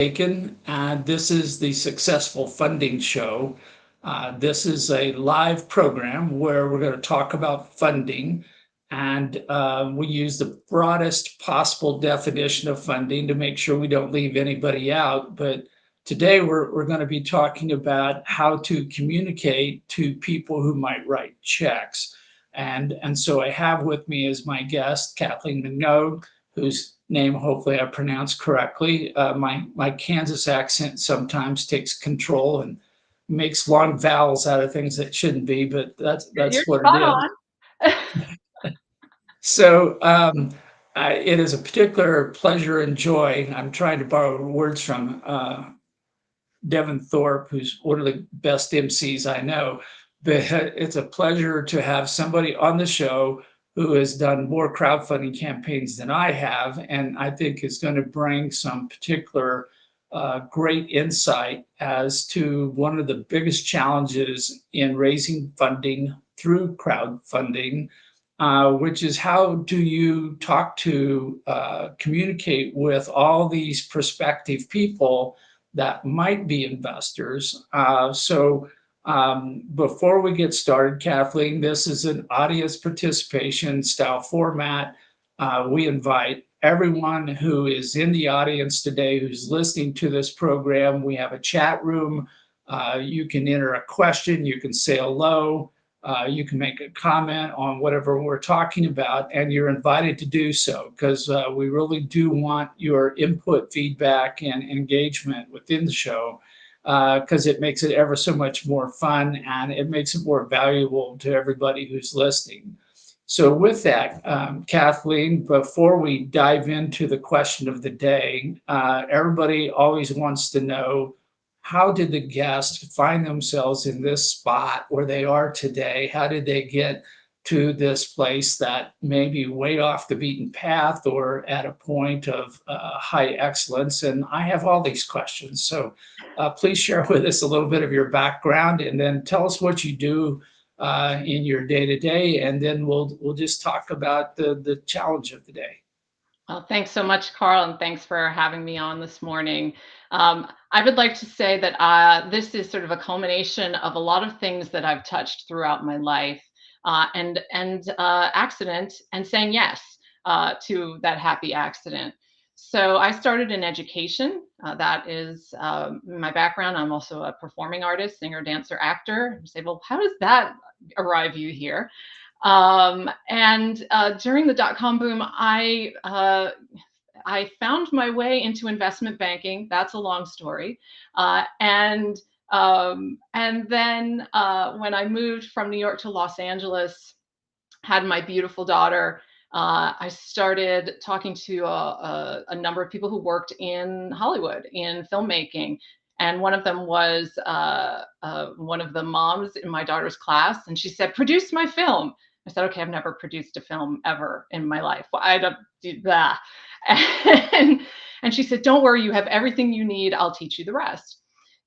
Dakin, and this is the Successful Funding Show. This is a live program where we're going to talk about funding, and we use the broadest possible definition of funding to make sure we don't leave anybody out. But today we're going to be talking about how to communicate to people who might write checks. And so I have with me as my guest Kathleen Minogue, whose name hopefully I pronounced correctly. My Kansas accent sometimes takes control and makes long vowels out of things that shouldn't be, but You're that's what it spot is. on. So it is a particular pleasure and joy. I'm trying to borrow words from Devin Thorpe, who's one of the best MCs I know. But it's a pleasure to have somebody on the show who has done more crowdfunding campaigns than I have, and I think is going to bring some particular great insight as to one of the biggest challenges in raising funding through crowdfunding, which is how do you talk to communicate with all these prospective people that might be investors. Before we get started, Kathleen, this is an audience participation style format. We invite everyone who is in the audience today who's listening to this program. We have a chat room. You can enter a question, you can say hello, you can make a comment on whatever we're talking about, and you're invited to do so because we really do want your input, feedback, and engagement within the show because it makes it ever so much more fun and it makes it more valuable to everybody who's listening. So, with that, Kathleen, before we dive into the question of the day, everybody always wants to know how did the guests find themselves in this spot where they are today? How did they get to this place that may be way off the beaten path or at a point of high excellence? And I have all these questions. So please share with us a little bit of your background and then tell us what you do in your day to day. And then we'll just talk about the challenge of the day. Well, thanks so much, Karl, and thanks for having me on this morning. I would like to say that this is sort of a culmination of a lot of things that I've touched throughout my life, and accident, and saying yes to that happy accident. So I started in education. That is my background. I'm also a performing artist, singer, dancer, actor. You say, well, how does that arrive you here? And during the dot-com boom, I found my way into investment banking. That's a long story. And then when I moved from New York to Los Angeles, had my beautiful daughter, I started talking to a number of people who worked in Hollywood in filmmaking. And one of them was one of the moms in my daughter's class. And she said, produce my film. I said, okay, I've never produced a film ever in my life. Well, I don't do that. And, and she said, don't worry, you have everything you need. I'll teach you the rest.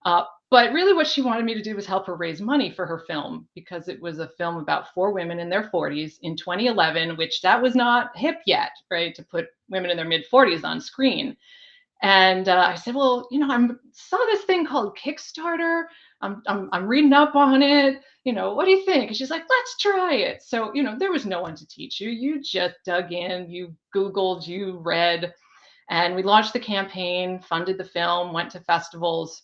But really what she wanted me to do was help her raise money for her film because it was a film about 4 women in their 40s in 2011, which that was not hip yet, right? To put women in their mid 40s on screen. And I said, well, I saw this thing called Kickstarter. I'm reading up on it. What do you think? And she's like, let's try it. So, there was no one to teach you. You just dug in, you Googled, you read, and we launched the campaign, funded the film, went to festivals.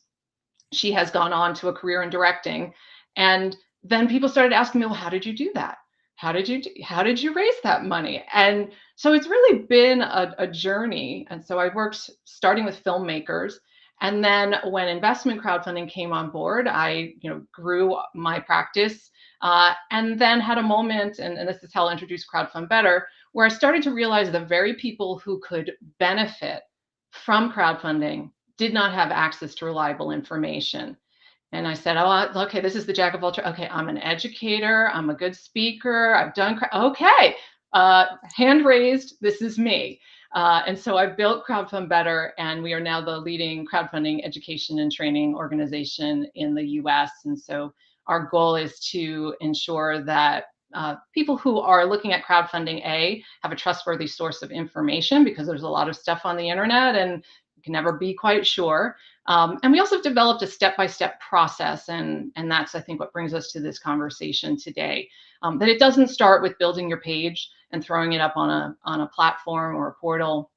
She has gone on to a career in directing. And then people started asking me, well, how did you do that? How did you raise that money? And so it's really been a journey. And so I worked starting with filmmakers. And then when investment crowdfunding came on board, I grew my practice and then had a moment, and this is how I'll introduce Crowdfund Better, where I started to realize the very people who could benefit from crowdfunding did not have access to reliable information. And I said, oh, okay, this is the jack of all trades. Okay, I'm an educator. I'm a good speaker. I've done, okay, hand raised, this is me. And so I built Crowdfund Better, and we are now the leading crowdfunding education and training organization in the US. And so our goal is to ensure that people who are looking at crowdfunding, have a trustworthy source of information because there's a lot of stuff on the internet and you can never be quite sure. And we also developed a step-by-step process, and that's, I think, what brings us to this conversation today. That it doesn't start with building your page and throwing it up on a platform or a portal.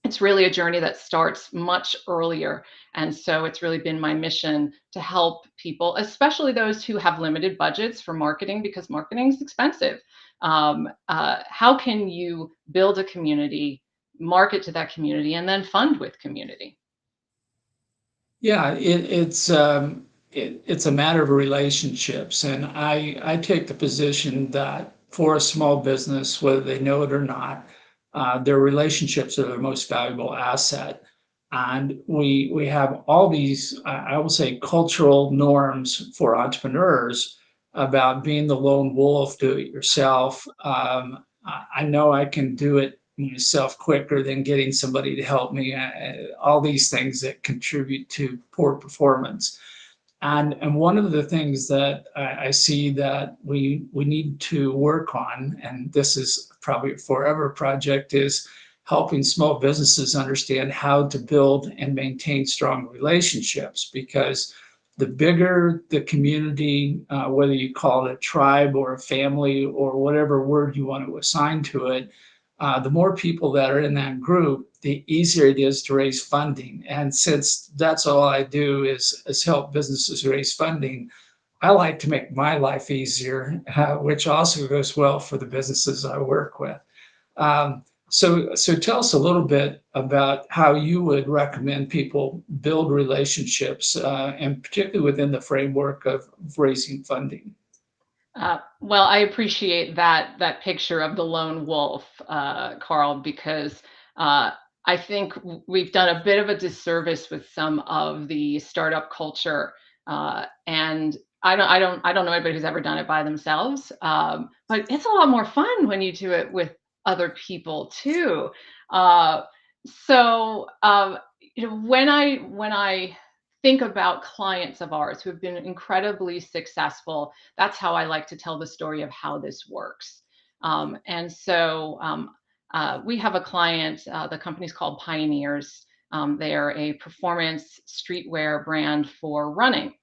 It's really a journey that starts much earlier. And so it's really been my mission to help people, especially those who have limited budgets for marketing, because marketing is expensive. How can you build a community, market to that community, and then fund with community? Yeah, it's a matter of relationships, and I take the position that for a small business, whether they know it or not, their relationships are their most valuable asset. And we have all these, I will say, cultural norms for entrepreneurs about being the lone wolf, do it yourself. I know I can do it myself quicker than getting somebody to help me. All these things that contribute to poor performance. And one of the things that I see that we need to work on, and this is probably a forever project, is helping small businesses understand how to build and maintain strong relationships. Because the bigger the community, whether you call it a tribe or a family or whatever word you want to assign to it, the more people that are in that group, the easier it is to raise funding. And since that's all I do is help businesses raise funding, I like to make my life easier, which also goes well for the businesses I work with. So tell us a little bit about how you would recommend people build relationships, and particularly within the framework of raising funding. Well, I appreciate that picture of the lone wolf, Carl, because uh, I think we've done a bit of a disservice with some of the startup culture, and I don't know anybody who's ever done it by themselves, but it's a lot more fun when you do it with other people too. Uh, so when I think about clients of ours who have been incredibly successful, that's how I like to tell the story of how this works. We have a client, the company's called Pioneers. They are a performance streetwear brand for running.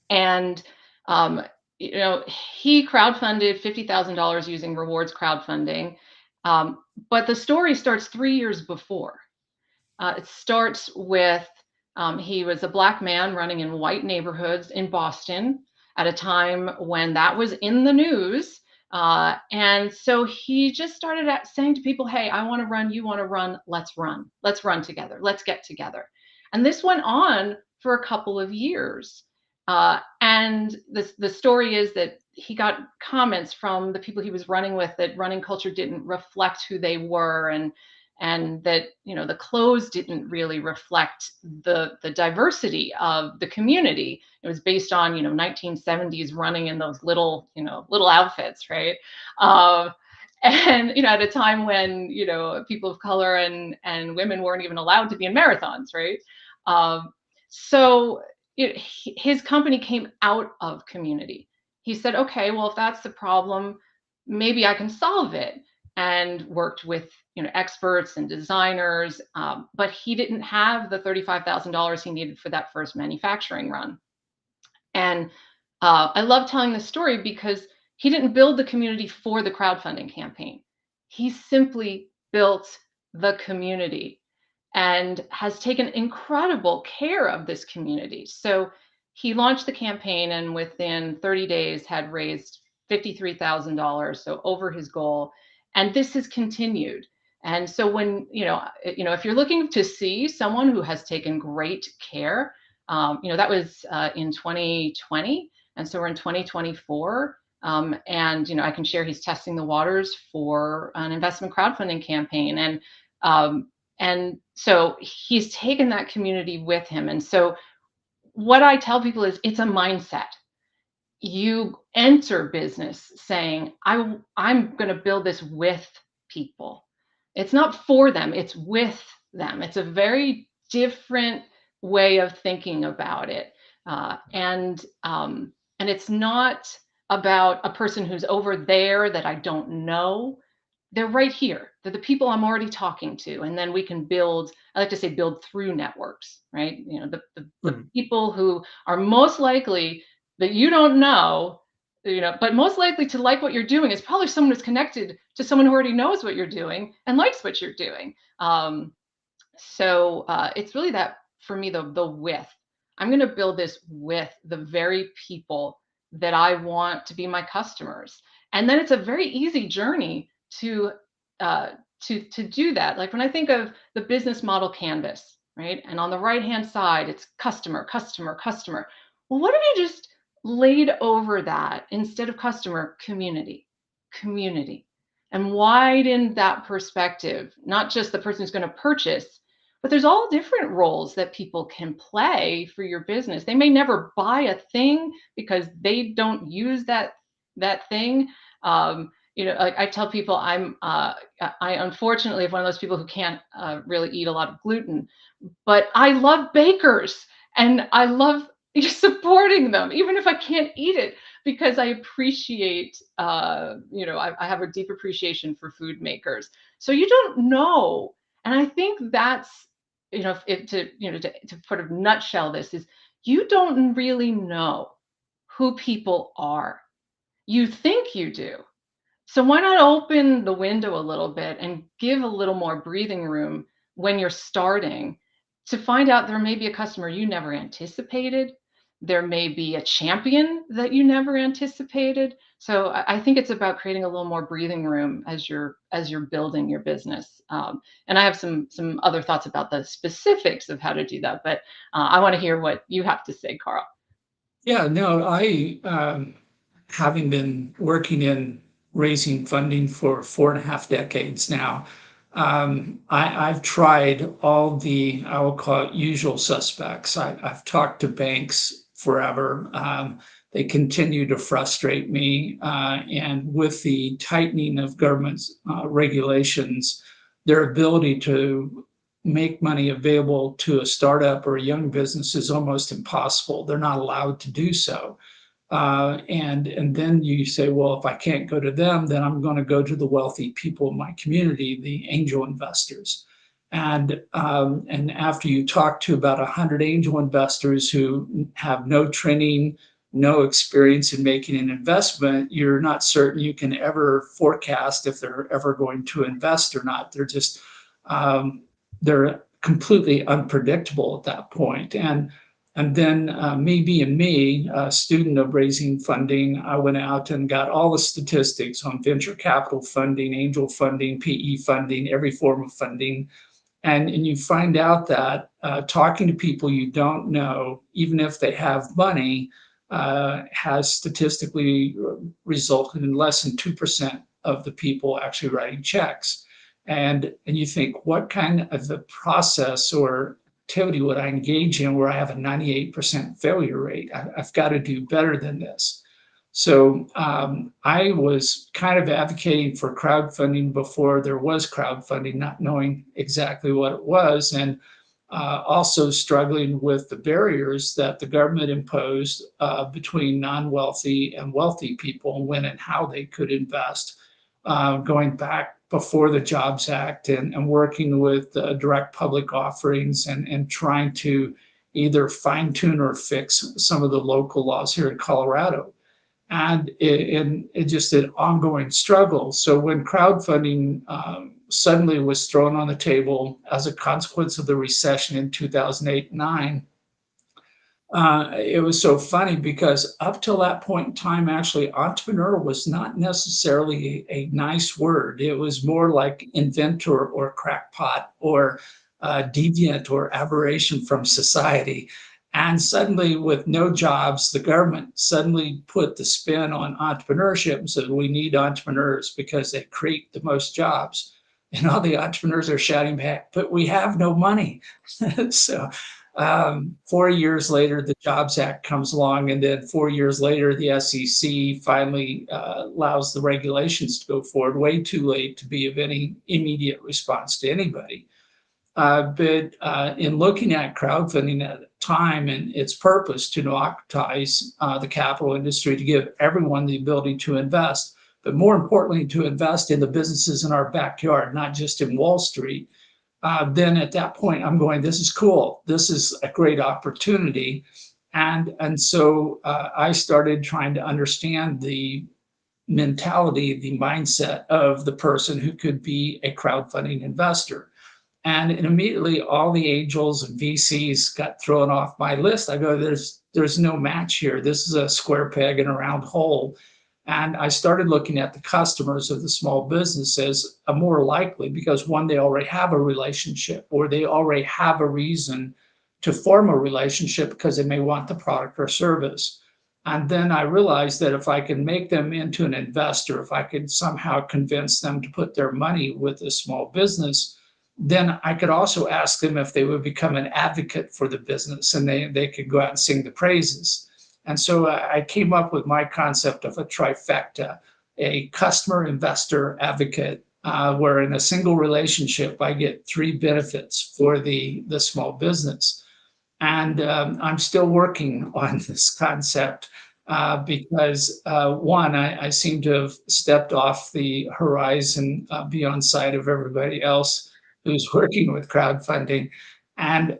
And, um, he crowdfunded $50,000 using rewards crowdfunding. Um, but the story starts 3 years before. It starts with he was a Black man running in white neighborhoods in Boston at a time when that was in the news. And so he just started saying to people, "Hey, I want to run. You want to run? Let's run. Let's run together. Let's get together." And this went on for a couple of years. And the story is that he got comments from the people he was running with that running culture didn't reflect who they were, and that the clothes didn't really reflect the diversity of the community. It was based on 1970s running in those little outfits, right? um, and at a time when people of color and women weren't even allowed to be in marathons, right? um, so his company came out of community. He said, okay, well, if that's the problem, maybe I can solve it, and worked with experts and designers, but he didn't have the $35,000 he needed for that first manufacturing run. And I love telling this story because he didn't build the community for the crowdfunding campaign. He simply built the community and has taken incredible care of this community. So he launched the campaign and within 30 days had raised $53,000, so over his goal. And this has continued. And so when, if you're looking to see someone who has taken great care, that was in 2020. And so we're in 2024. And, I can share he's testing the waters for an investment crowdfunding campaign. And so he's taken that community with him. And so what I tell people is it's a mindset. You enter business saying, I'm going to build this with people. It's not for them, it's with them. It's a very different way of thinking about it. And it's not about a person who's over there that I don't know. they're right here. They're the people I'm already talking to. And then we can build, I like to say build through networks, right? You know, the Mm. people who are most likely that you don't know, you know, but most likely to like what you're doing is probably someone who's connected to someone who already knows what you're doing and likes what you're doing. It's really that for me, the with. I'm going to build this with the very people that I want to be my customers, and then it's a very easy journey to uh, to do that. Like when I think of the business model canvas, right, and on the right hand side, it's customer, customer, customer. Well, what if you just laid over that instead of customer, community, community, and widen that perspective, not just the person who's going to purchase, but there's all different roles that people can play for your business. They may never buy a thing because they don't use that thing. You know, like I tell people, I unfortunately am one of those people who can't really eat a lot of gluten, but I love bakers and I love supporting them, even if I can't eat it, because I appreciate, you know, I have a deep appreciation for food makers. So you don't know. And I think that's, you know, to put a nutshell this is you don't really know who people are. You think you do. So why not open the window a little bit and give a little more breathing room when you're starting to find out there may be a customer you never anticipated. There may be a champion that you never anticipated. So I think it's about creating a little more breathing room as you're building your business. And I have some other thoughts about the specifics of how to do that, but I want to hear what you have to say, Karl. Yeah, no, having been working in raising funding for 4.5 decades now, I've tried all the, I will call it usual suspects. I've talked to banks forever. They continue to frustrate me. And with the tightening of government regulations, their ability to make money available to a startup or a young business is almost impossible. They're not allowed to do so. And then you say, well, if I can't go to them, then I'm going to go to the wealthy people in my community, the angel investors. And after you talk to about 100 angel investors who have no training, no experience in making an investment, you're not certain you can ever forecast if they're ever going to invest or not. Um, they're completely unpredictable at that point. And then me being me, a student of raising funding, I went out and got all the statistics on venture capital funding, angel funding, PE funding, every form of funding. And you find out that talking to people you don't know, even if they have money, has statistically resulted in less than 2% of the people actually writing checks. And you think, what kind of a process or activity would I engage in where I have a 98% failure rate? I've got to do better than this. So I was kind of advocating for crowdfunding before there was crowdfunding, not knowing exactly what it was, and also struggling with the barriers that the government imposed between non-wealthy and wealthy people, and when and how they could invest, going back before the Jobs Act, and working with direct public offerings, and trying to either fine tune or fix some of the local laws here in Colorado. And it's just an ongoing struggle. So when crowdfunding suddenly was thrown on the table as a consequence of the recession in 2008-9, it was so funny because up till that point in time, actually, entrepreneur was not necessarily a nice word. It was more like inventor or crackpot or deviant or aberration from society. And suddenly, with no jobs, the government suddenly put the spin on entrepreneurship and said, we need entrepreneurs because they create the most jobs. And all the entrepreneurs are shouting back, but we have no money. So 4 years later, the Jobs Act comes along, and then 4 years later, the SEC finally allows the regulations to go forward, way too late to be of any immediate response to anybody. But in looking at crowdfunding at the time and its purpose to democratize the capital industry, to give everyone the ability to invest, but more importantly, to invest in the businesses in our backyard, not just in Wall Street. Then at that point, I'm going, this is cool. This is a great opportunity. And so I started trying to understand the mentality, the mindset of the person who could be a crowdfunding investor. And immediately all the angels and VCs got thrown off my list. I go, there's no match here. This is a square peg in a round hole. And I started looking at the customers of the small businesses more likely because one, they already have a relationship or they already have a reason to form a relationship because they may want the product or service. And then I realized that if I could make them into an investor, if I could somehow convince them to put their money with a small business, then I could also ask them if they would become an advocate for the business and they could go out and sing the praises. And so I came up with my concept of a trifecta, a customer, investor, advocate, where in a single relationship, I get three benefits for the small business. And I'm still working on this concept because one, I seem to have stepped off the horizon beyond sight of everybody else who's working with crowdfunding. And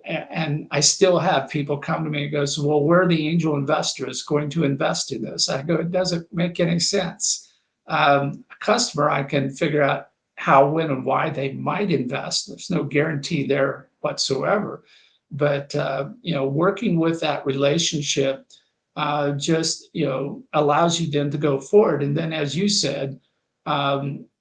I still have people come to me and goes, well, where are the angel investors going to invest in this? I go, it doesn't make any sense. A customer, I can figure out how, when, and why they might invest. There's no guarantee there whatsoever. But working with that relationship just allows you then to go forward. And then, as you said,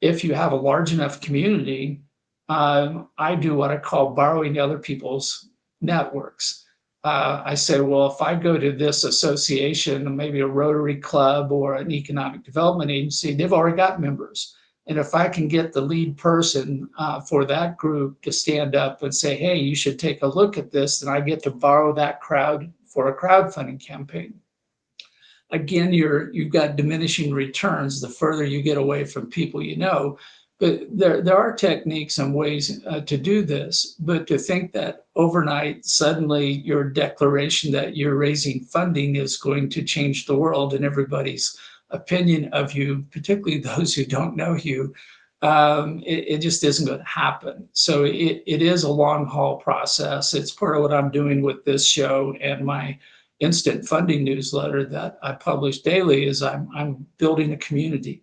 if you have a large enough community, I do what I call borrowing other people's networks. I say, well, if I go to this association, maybe a Rotary Club or an economic development agency, they've already got members. And if I can get the lead person for that group to stand up and say, hey, you should take a look at this, then I get to borrow that crowd for a crowdfunding campaign. Again, you've got diminishing returns the further you get away from people you know. But there are techniques and ways to do this. But to think that overnight, suddenly your declaration that you're raising funding is going to change the world and everybody's opinion of you, particularly those who don't know you, it just isn't going to happen. So it is a long haul process. It's part of what I'm doing with this show and my instant funding newsletter that I publish daily is I'm building a community.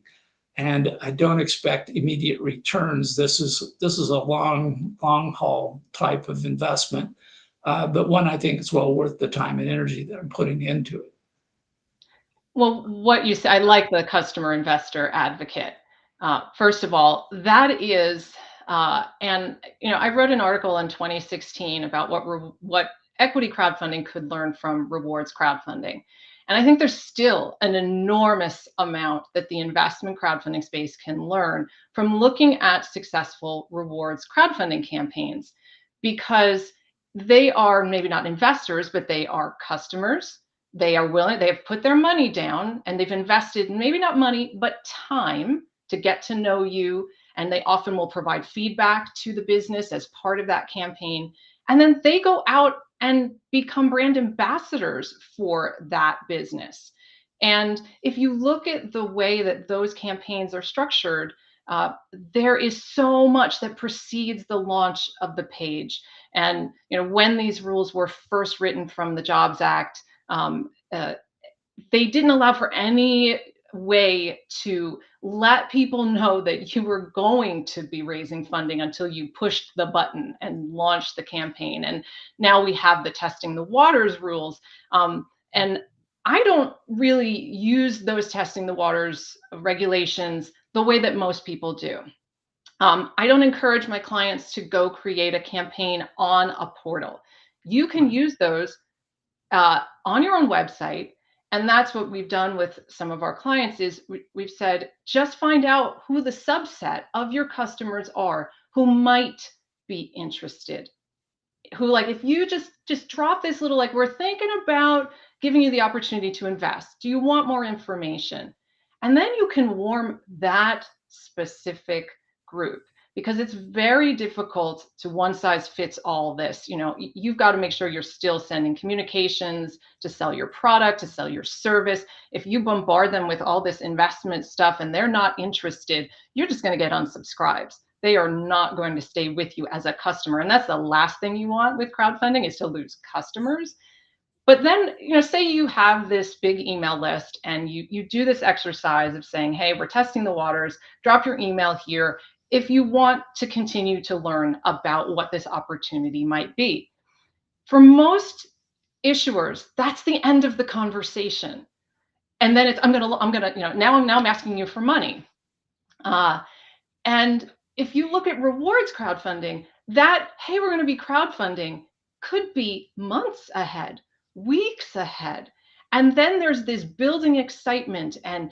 And I don't expect immediate returns. This is a long haul type of investment, but one I think is well worth the time and energy that I'm putting into it. Well, what you say, I like the customer investor advocate. First of all, that is, and I wrote an article in 2016 about what equity crowdfunding could learn from rewards crowdfunding. And I think there's still an enormous amount that the investment crowdfunding space can learn from looking at successful rewards crowdfunding campaigns, because they are maybe not investors, but they are customers. They are willing, they have put their money down and they've invested maybe not money, but time to get to know you. And they often will provide feedback to the business as part of that campaign. And then they go out and become brand ambassadors for that business. And if you look at the way that those campaigns are structured, there is so much that precedes the launch of the page. And when these rules were first written from the Jobs Act, they didn't allow for any way to let people know that you were going to be raising funding until you pushed the button and launched the campaign. And now we have the testing the waters rules. And I don't really use those testing the waters regulations the way that most people do. I don't encourage my clients to go create a campaign on a portal. You can use those on your own website. And that's what we've done with some of our clients is we've said, just find out who the subset of your customers are who might be interested. Who, like, if you just drop this little, like, we're thinking about giving you the opportunity to invest. Do you want more information? And then you can warm that specific group. because it's very difficult to one size fits all this. You've got to make sure you're still sending communications to sell your product, to sell your service. If you bombard them with all this investment stuff and they're not interested, you're just going to get unsubscribes. They are not going to stay with you as a customer. And that's the last thing you want with crowdfunding, is to lose customers. But then, say you have this big email list and you do this exercise of saying, hey, we're testing the waters, drop your email here if you want to continue to learn about what this opportunity might be. For most issuers, that's the end of the conversation. And then I'm gonna, now I'm asking you for money. And if you look at rewards crowdfunding, that, hey, we're going to be crowdfunding, could be months ahead, weeks ahead. And then there's this building excitement and,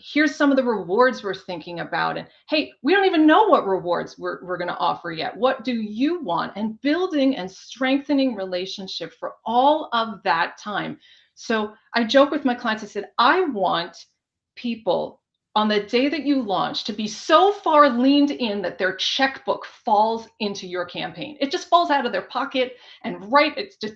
here's some of the rewards we're thinking about. And hey, we don't even know what rewards we're going to offer yet. What do you want? And building and strengthening relationship for all of that time. So I joke with my clients, I said, I want people on the day that you launch to be so far leaned in that their checkbook falls into your campaign. It just falls out of their pocket and it's just,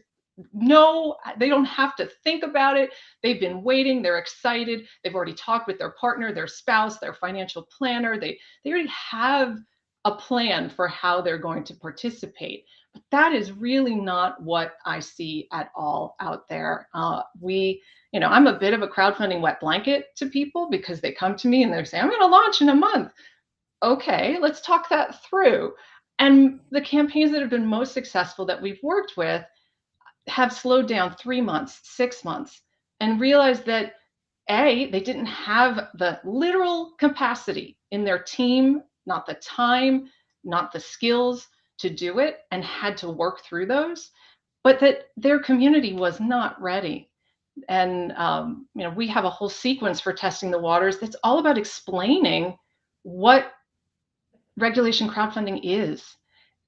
no, they don't have to think about it. They've been waiting, they're excited. They've already talked with their partner, their spouse, their financial planner. They already have a plan for how they're going to participate. But that is really not what I see at all out there. I'm a bit of a crowdfunding wet blanket to people because they come to me and they're saying, I'm going to launch in a month. Okay, let's talk that through. And the campaigns that have been most successful that we've worked with have slowed down 3 months, 6 months, and realized that they didn't have the literal capacity in their team, not the time, not the skills to do it, and had to work through those, but that their community was not ready. And we have a whole sequence for testing the waters that's all about explaining what regulation crowdfunding is,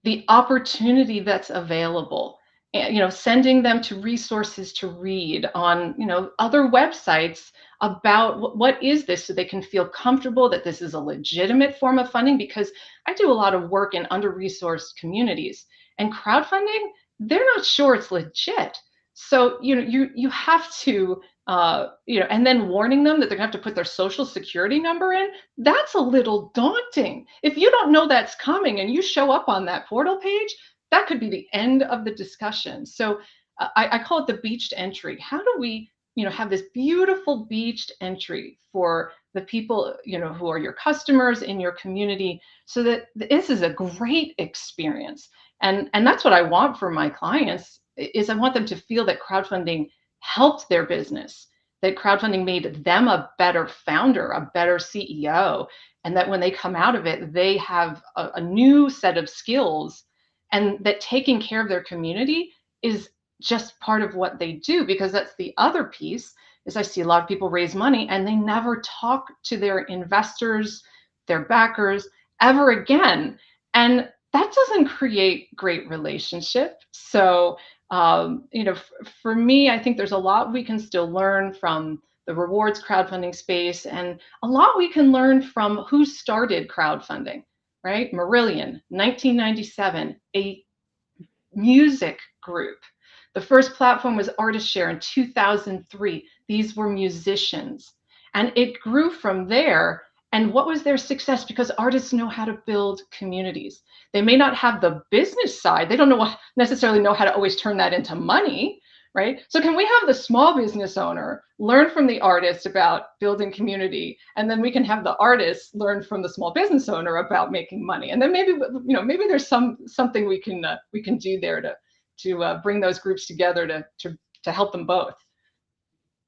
the opportunity that's available, and sending them to resources to read on other websites about what is this, so they can feel comfortable that this is a legitimate form of funding. Because I do a lot of work in under-resourced communities, and crowdfunding, they're not sure it's legit. So you have to and then warning them that they're gonna have to put their social security number in, that's a little daunting. If you don't know that's coming and you show up on that portal page, that could be the end of the discussion. So I call it the beached entry. How do we have this beautiful beached entry for the people who are your customers in your community, so that this is a great experience. And that's what I want for my clients, is I want them to feel that crowdfunding helped their business, that crowdfunding made them a better founder, a better CEO, and that when they come out of it, they have a new set of skills, and that taking care of their community is just part of what they do. Because that's the other piece, is I see a lot of people raise money and they never talk to their investors, their backers ever again. And that doesn't create great relationship. So for me, I think there's a lot we can still learn from the rewards crowdfunding space, and a lot we can learn from who started crowdfunding, right? Marillion, 1997, a music group. The first platform was ArtistShare in 2003. These were musicians, and it grew from there. And what was their success? Because artists know how to build communities. They may not have the business side. They don't necessarily know how to always turn that into money, right? So can we have the small business owner learn from the artist about building community, and then we can have the artist learn from the small business owner about making money? And then maybe there's something we can do there to bring those groups together to help them both.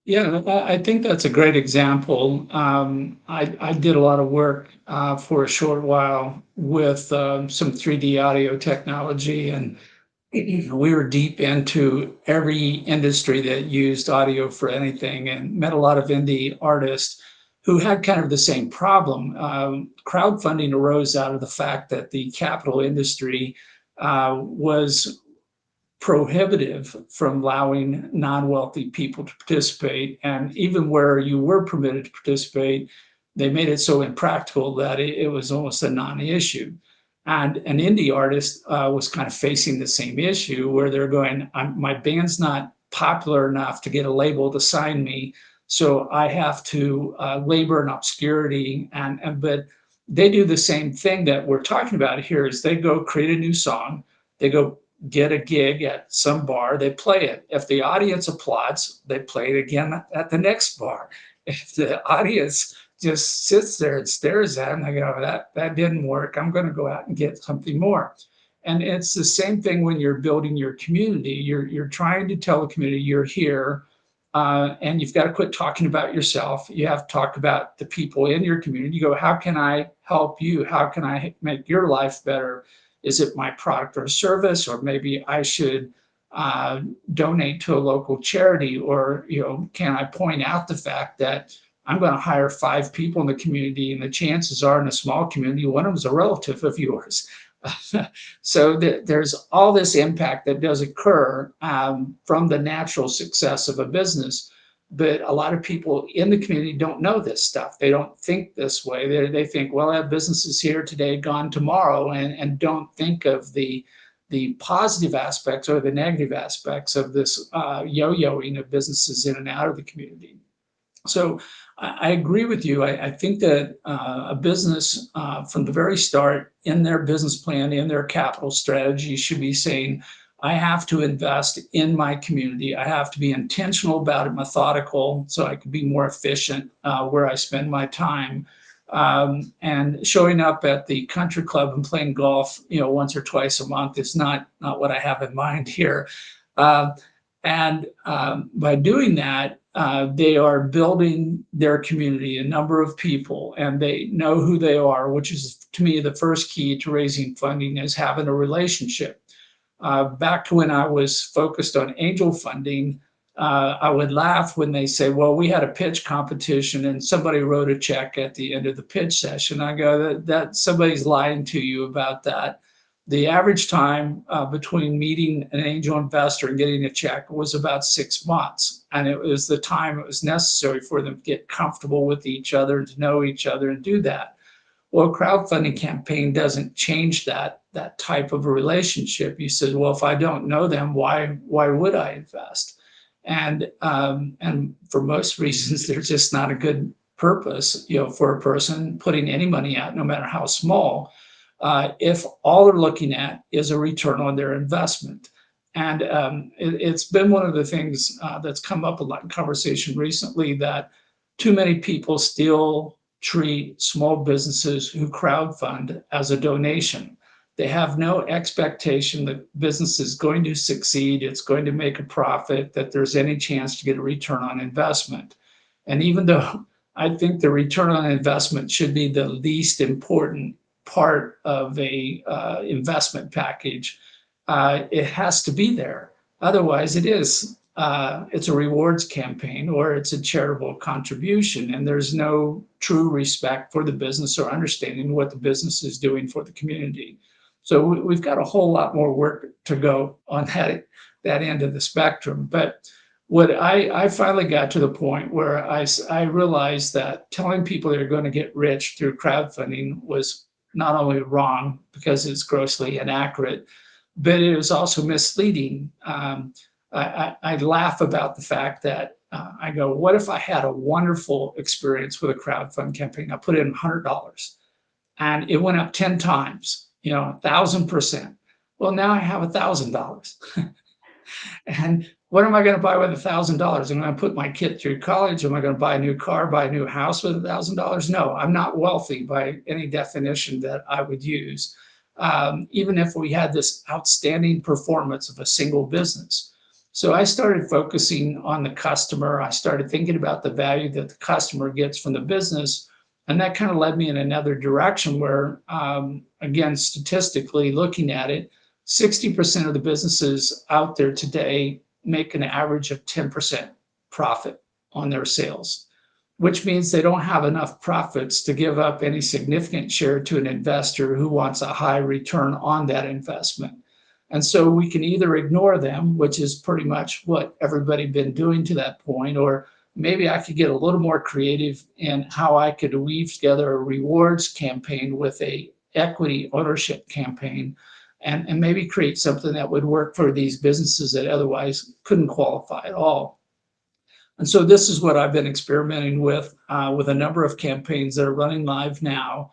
Yeah, I think that's a great example. I did a lot of work for a short while with some 3D audio technology, and we were deep into every industry that used audio for anything, and met a lot of indie artists who had kind of the same problem. Crowdfunding arose out of the fact that the capital industry was prohibitive from allowing non-wealthy people to participate. And even where you were permitted to participate, they made it so impractical that it was almost a non-issue. And an indie artist was kind of facing the same issue where they're going, my band's not popular enough to get a label to sign me, so I have to labor in obscurity. But they do the same thing that we're talking about here is they go create a new song, they go get a gig at some bar, they play it. If the audience applauds, they play it again at the next bar. If the audience just sits there and stares at them, I go, that didn't work. I'm going to go out and get something more. And it's the same thing when you're building your community. You're trying to tell the community you're here, and you've got to quit talking about yourself. You have to talk about the people in your community. You go, how can I help you? How can I make your life better? Is it my product or service, or maybe I should donate to a local charity, or can I point out the fact that I'm going to hire 5 people in the community, and the chances are in a small community, one of them is a relative of yours. So there's all this impact that does occur from the natural success of a business. But a lot of people in the community don't know this stuff. They don't think this way. They think, well, that business is here today, gone tomorrow, and don't think of the positive aspects or the negative aspects of this yo-yoing of businesses in and out of the community. So I agree with you. I think that a business from the very start in their business plan, in their capital strategy, should be saying, I have to invest in my community. I have to be intentional about it, methodical, so I can be more efficient where I spend my time. And showing up at the country club and playing golf, once or twice a month is not what I have in mind here. And by doing that, they are building their community, a number of people, and they know who they are, which is, to me, the first key to raising funding is having a relationship. Back to when I was focused on angel funding, I would laugh when they say, well, we had a pitch competition and somebody wrote a check at the end of the pitch session. I go, that somebody's lying to you about that. The average time between meeting an angel investor and getting a check was about 6 months. And it was the time it was necessary for them to get comfortable with each other, to know each other and do that. Well, a crowdfunding campaign doesn't change that type of a relationship. You said, well, if I don't know them, why would I invest? And for most reasons, there's just not a good purpose, for a person putting any money out, no matter how small, if all they're looking at is a return on their investment. And it's been one of the things that's come up a lot in conversation recently, that too many people still treat small businesses who crowdfund as a donation. They have no expectation that business is going to succeed, it's going to make a profit, that there's any chance to get a return on investment. And even though I think the return on investment should be the least important part of a investment package, it has to be there. Otherwise, it's a rewards campaign or it's a charitable contribution, and there's no true respect for the business or understanding what the business is doing for the community. So we've got a whole lot more work to go on that end of the spectrum. But what I finally got to the point where I realized that telling people they're going to get rich through crowdfunding was not only wrong because it's grossly inaccurate, but it was also misleading. I laugh about the fact that I go, what if I had a wonderful experience with a crowdfund campaign? I put in $100 and it went up 10 times, 1,000%. Well, now I have $1,000. And what am I going to buy with $1,000? I'm going to put my kid through college. Am I going to buy a new car, buy a new house with $1,000? No, I'm not wealthy by any definition that I would use, even if we had this outstanding performance of a single business. So I started focusing on the customer. I started thinking about the value that the customer gets from the business. And that kind of led me in another direction where, again, statistically looking at it, 60% of the businesses out there today make an average of 10% profit on their sales, which means they don't have enough profits to give up any significant share to an investor who wants a high return on that investment. And so we can either ignore them, which is pretty much what everybody's been doing to that point, or maybe I could get a little more creative in how I could weave together a rewards campaign with a equity ownership campaign and maybe create something that would work for these businesses that otherwise couldn't qualify at all. And so this is what I've been experimenting with a number of campaigns that are running live now.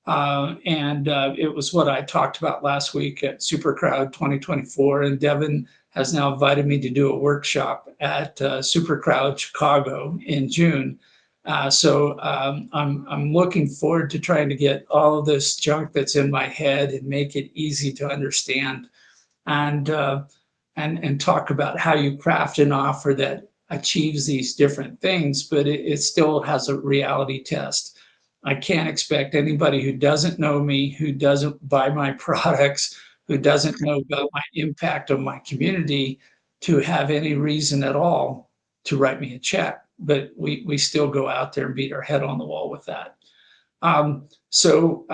It was what I talked about last week at SuperCrowd 2024. And Devin has now invited me to do a workshop at SuperCrowd Chicago in June. I'm looking forward to trying to get all of this junk that's in my head and make it easy to understand, and and talk about how you craft an offer that achieves these different things, but it still has a reality test. I can't expect anybody who doesn't know me, who doesn't buy my products, who doesn't know about my impact on my community, to have any reason at all to write me a check. But we still go out there and beat our head on the wall with that. Um, so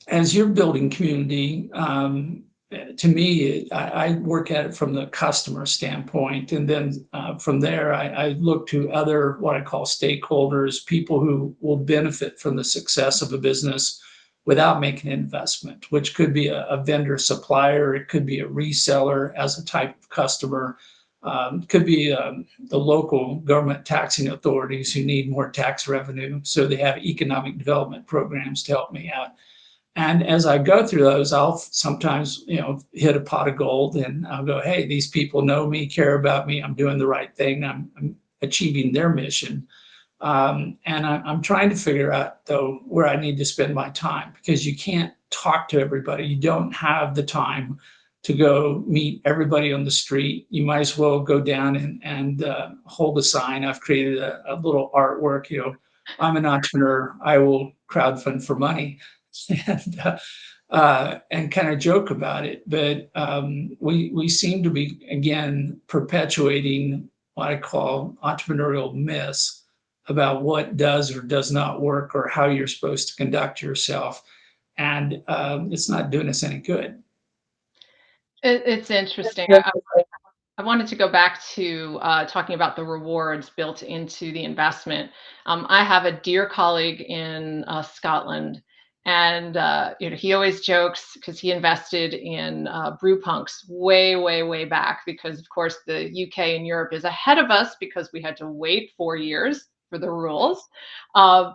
as you're building community, to me, I work at it from the customer standpoint. And then from there, I look to other, what I call stakeholders, people who will benefit from the success of a business without making an investment, which could be a vendor supplier, it could be a reseller as a type of customer, could be the local government taxing authorities who need more tax revenue. So they have economic development programs to help me out. And as I go through those, I'll sometimes, hit a pot of gold and I'll go, hey, these people know me, care about me. I'm doing the right thing. I'm achieving their mission. I'm trying to figure out, though, where I need to spend my time, because you can't talk to everybody. You don't have the time to go meet everybody on the street. You might as well go down and hold a sign. I've created a little artwork, I'm an entrepreneur. I will crowdfund for money. And kind of joke about it. But we seem to be, again, perpetuating what I call entrepreneurial myths about what does or does not work or how you're supposed to conduct yourself. And it's not doing us any good. It's interesting. I wanted to go back to talking about the rewards built into the investment. I have a dear colleague in Scotland, and he always jokes because he invested in brew punks way, way, way back, because of course the UK and Europe is ahead of us because we had to wait 4 years for the rules. Uh,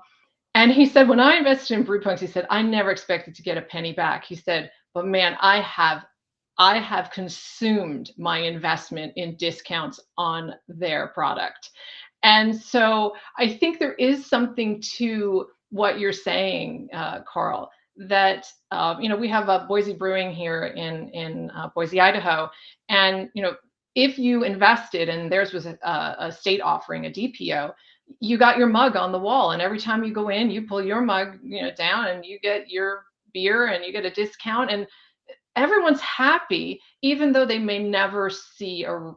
and he said, when I invested in brew punks, he said, I never expected to get a penny back. He said, but man, I have consumed my investment in discounts on their product. And so I think there is something to what you're saying, Karl, that we have a Boise Brewing here in Boise, Idaho, and if you invested and theirs was a state offering, a DPO, you got your mug on the wall, and every time you go in, you pull your mug down, and you get your beer, and you get a discount, and everyone's happy, even though they may never see a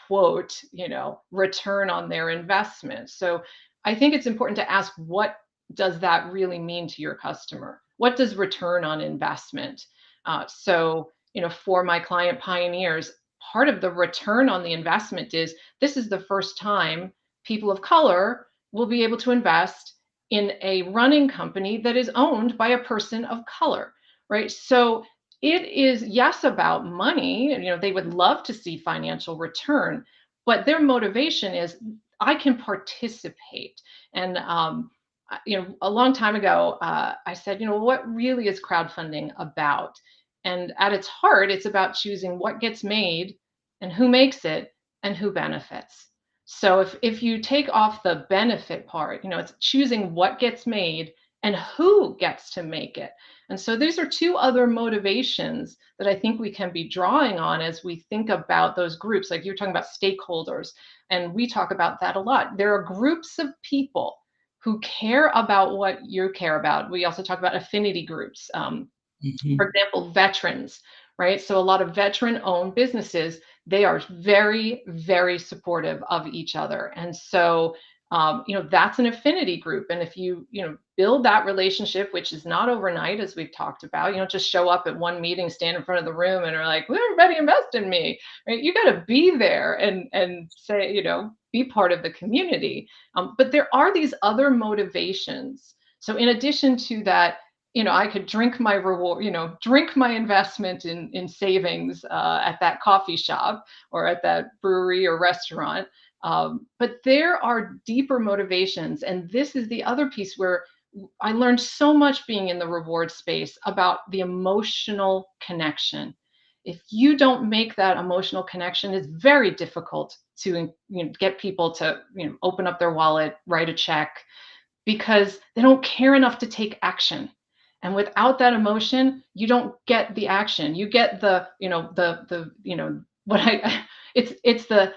quote, return on their investment. So I think it's important to ask, what does that really mean to your customer? What does return on investment? For my client pioneers, part of the return on the investment is this is the first time people of color will be able to invest in a running company that is owned by a person of color, right? So it is, yes, about money, and they would love to see financial return, but their motivation is, I can participate. And a long time ago, I said, what really is crowdfunding about? And at its heart, it's about choosing what gets made and who makes it and who benefits. So if you take off the benefit part, it's choosing what gets made and who gets to make it. And so these are two other motivations that I think we can be drawing on as we think about those groups. Like you're talking about stakeholders, and we talk about that a lot. There are groups of people who care about what you care about. We also talk about affinity groups. For Mhm. example, veterans, right? So a lot of veteran-owned businesses, they are very, very supportive of each other. And so that's an affinity group. And if you build that relationship, which is not overnight, as we've talked about, you don't just show up at one meeting, stand in front of the room, and are like, well, everybody invest in me, right? You got to be there and say, be part of the community. But there are these other motivations. So in addition to that, I could drink my reward, drink my investment in savings at that coffee shop or at that brewery or restaurant. But there are deeper motivations. And this is the other piece where I learned so much being in the reward space about the emotional connection. If you don't make that emotional connection, it's very difficult to get people to open up their wallet, write a check, because they don't care enough to take action. And without that emotion, you don't get the action. You get what I it's the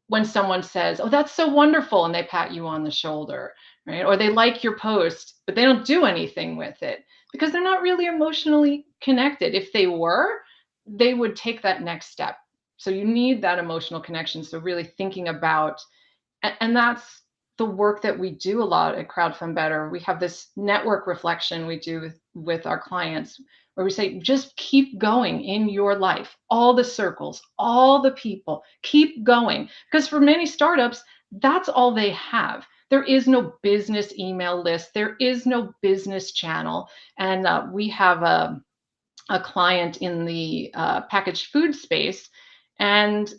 when someone says, "Oh, that's so wonderful," and they pat you on the shoulder, right? Or they like your post, but they don't do anything with it because they're not really emotionally connected. If they were, they would take that next step. So you need that emotional connection. So really thinking about, and that's the work that we do a lot at Crowdfund Better. We have this network reflection we do with our clients where we say, just keep going in your life, all the circles, all the people, keep going. Because for many startups, that's all they have. There is no business email list, there is no business channel. And we have a client in the packaged food space, and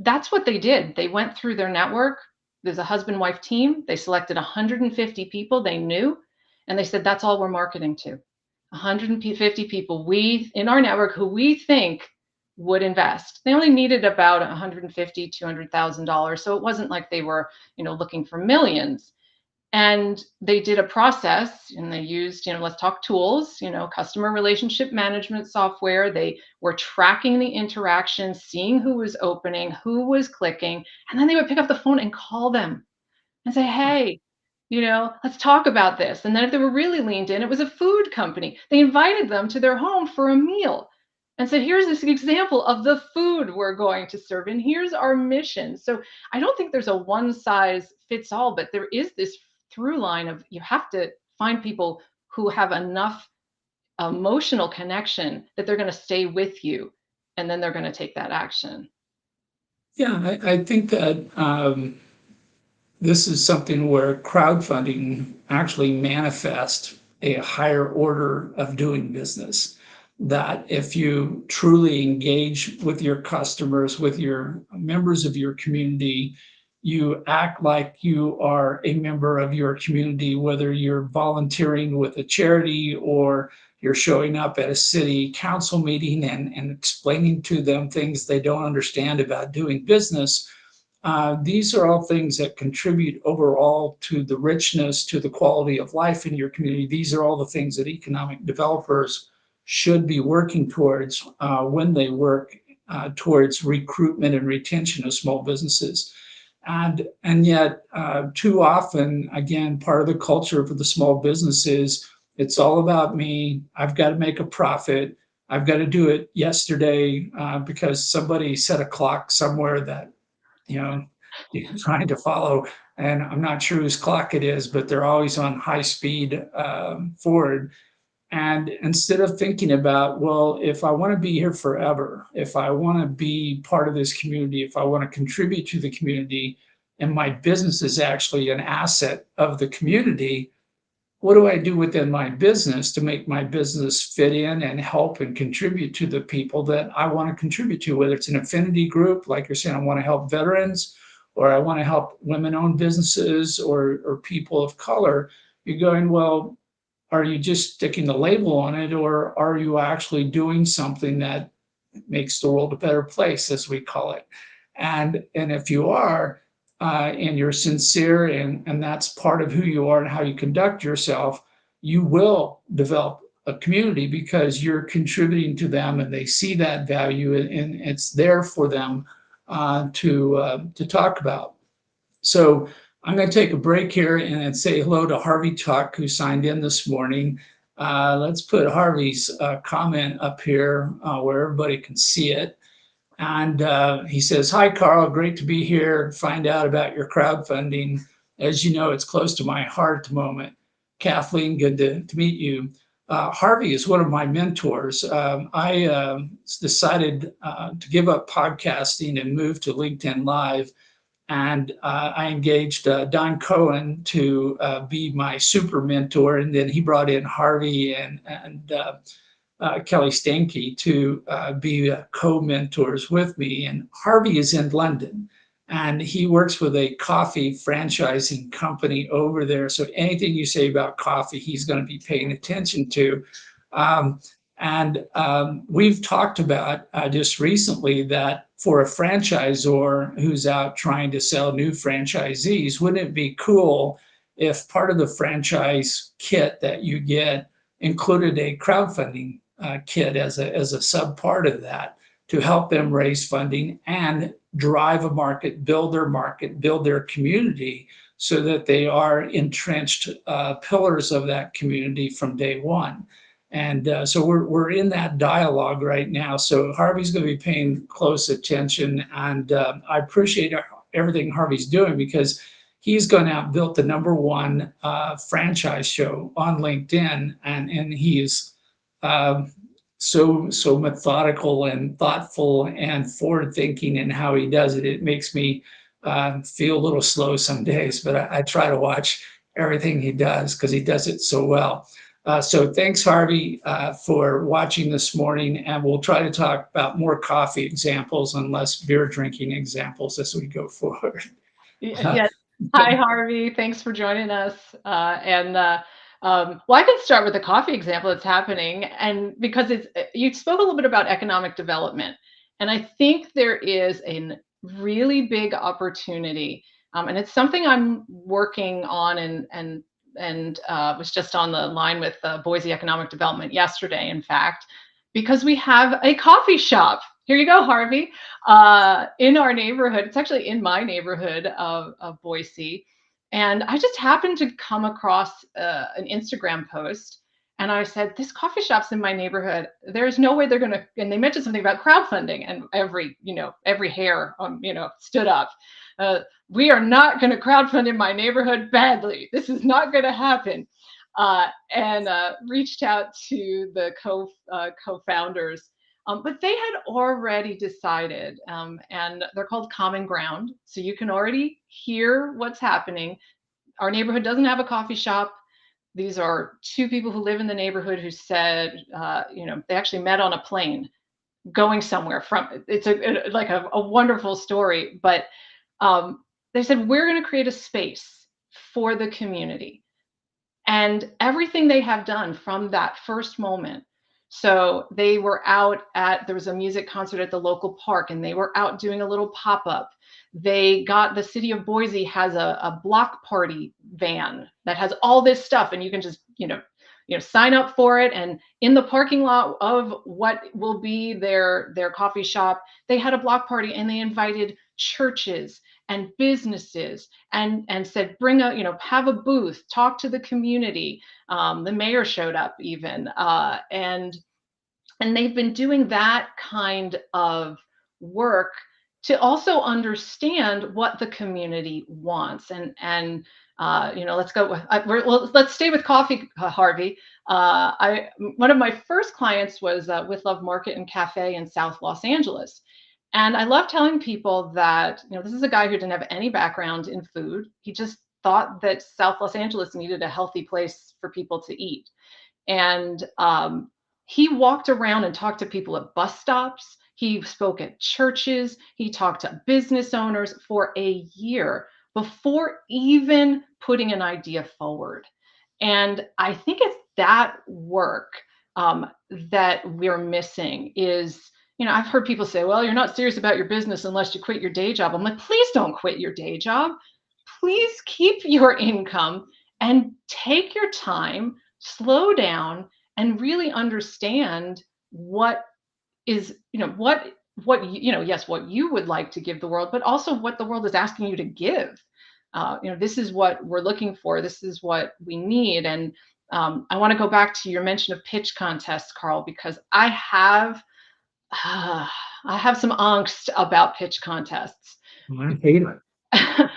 that's what they did. They went through their network. There's a husband wife team. They selected 150 people they knew, and they said, that's all we're marketing to. 150 people we in our network who we think would invest. They only needed about 150, $200,000. So it wasn't like they were, looking for millions. And they did a process, and they used, let's talk tools, customer relationship management software. They were tracking the interactions, seeing who was opening, who was clicking, and then they would pick up the phone and call them and say, hey, let's talk about this. And then if they were really leaned in, it was a food company. They invited them to their home for a meal and said, here's this example of the food we're going to serve, and here's our mission. So I don't think there's a one size fits all, but there is this through line of you have to find people who have enough emotional connection that they're going to stay with you, and then they're going to take that action. Yeah, I think that this is something where crowdfunding actually manifests a higher order of doing business. That if you truly engage with your customers, with your members of your community, you act like you are a member of your community, whether you're volunteering with a charity or you're showing up at a city council meeting and explaining to them things they don't understand about doing business. These are all things that contribute overall to the richness, to the quality of life in your community. These are all the things that economic developers should be working towards when they work towards recruitment and retention of small businesses. And yet, too often, again, part of the culture for the small business is it's all about me. I've got to make a profit. I've got to do it yesterday because somebody set a clock somewhere that you're trying to follow. And I'm not sure whose clock it is, but they're always on high speed forward. And instead of thinking about, well, if I want to be here forever, if I want to be part of this community, if I want to contribute to the community, and my business is actually an asset of the community, what do I do within my business to make my business fit in and help and contribute to the people that I want to contribute to, whether it's an affinity group, like you're saying, I want to help veterans, or I want to help women-owned businesses or people of color. You're going, well, are you just sticking the label on it, or are you actually doing something that makes the world a better place, as we call it? And if you are, and you're sincere, and that's part of who you are and how you conduct yourself, you will develop a community because you're contributing to them, and they see that value, and it's there for them to talk about. So I'm going to take a break here and say hello to Harvey Tuck, who signed in this morning. Let's put Harvey's comment up here where everybody can see it. And he says, hi, Karl, great to be here. Find out about your crowdfunding. As you know, it's close to my heart at the moment. Kathleen, good to meet you. Harvey is one of my mentors. I decided to give up podcasting and move to LinkedIn Live. And I engaged Don Cohen to be my super mentor, and then he brought in Harvey and Kelly Stanky to be co-mentors with me. And Harvey is in London, and he works with a coffee franchising company over there. So anything you say about coffee, he's going to be paying attention to. Um, and we've talked about just recently that for a franchisor who's out trying to sell new franchisees, wouldn't it be cool if part of the franchise kit that you get included a crowdfunding kit as a sub part of that to help them raise funding and drive a market, build their community so that they are entrenched pillars of that community from day one. And so we're in that dialogue right now. So Harvey's going to be paying close attention, and I appreciate everything Harvey's doing because he's gone out and built the #1 franchise show on LinkedIn, and he's so methodical and thoughtful and forward thinking in how he does it. It makes me feel a little slow some days, but I try to watch everything he does because he does it so well. So thanks, Harvey, for watching this morning, and we'll try to talk about more coffee examples and less beer drinking examples as we go forward. Yes. Hi, Harvey. Thanks for joining us. Well, I can start with the coffee example that's happening, and because you spoke a little bit about economic development, and I think there is a really big opportunity, and it's something I'm working on, and was just on the line with Boise Economic Development yesterday, in fact, because we have a coffee shop. Here you go, Harvey. In our neighborhood. It's actually in my neighborhood of Boise. And I just happened to come across an Instagram post. And I said, this coffee shop's in my neighborhood. There's no way they're going to, and they mentioned something about crowdfunding, and every hair, stood up. We are not going to crowdfund in my neighborhood badly. This is not going to happen. And reached out to the co-founders. But they had already decided, and they're called Common Ground. So you can already hear what's happening. Our neighborhood doesn't have a coffee shop. These are two people who live in the neighborhood who said, they actually met on a plane going somewhere from. It's a wonderful story. But they said, we're going to create a space for the community. And everything they have done from that first moment. So they were out there was a music concert at the local park, and they were out doing a little pop-up. The city of Boise has a block party van that has all this stuff, and you can just, sign up for it. And in the parking lot of what will be their coffee shop, they had a block party, and they invited churches and businesses and said, have a booth, talk to the community. The mayor showed up even, and they've been doing that kind of work to also understand what the community wants. Let's go with, let's stay with coffee, Harvey. One of my first clients was With Love Market and Cafe in South Los Angeles. And I love telling people that, this is a guy who didn't have any background in food. He just thought that South Los Angeles needed a healthy place for people to eat. And he walked around and talked to people at bus stops. He spoke at churches. He talked to business owners for a year before even putting an idea forward. And I think it's that work that we're missing is, I've heard people say, well, you're not serious about your business unless you quit your day job. I'm like, please don't quit your day job. Please keep your income and take your time, slow down, and really understand what is, what you would like to give the world, but also what the world is asking you to give. This is what we're looking for. This is what we need. And I want to go back to your mention of pitch contests, Karl, because I have some angst about pitch contests. I hate it.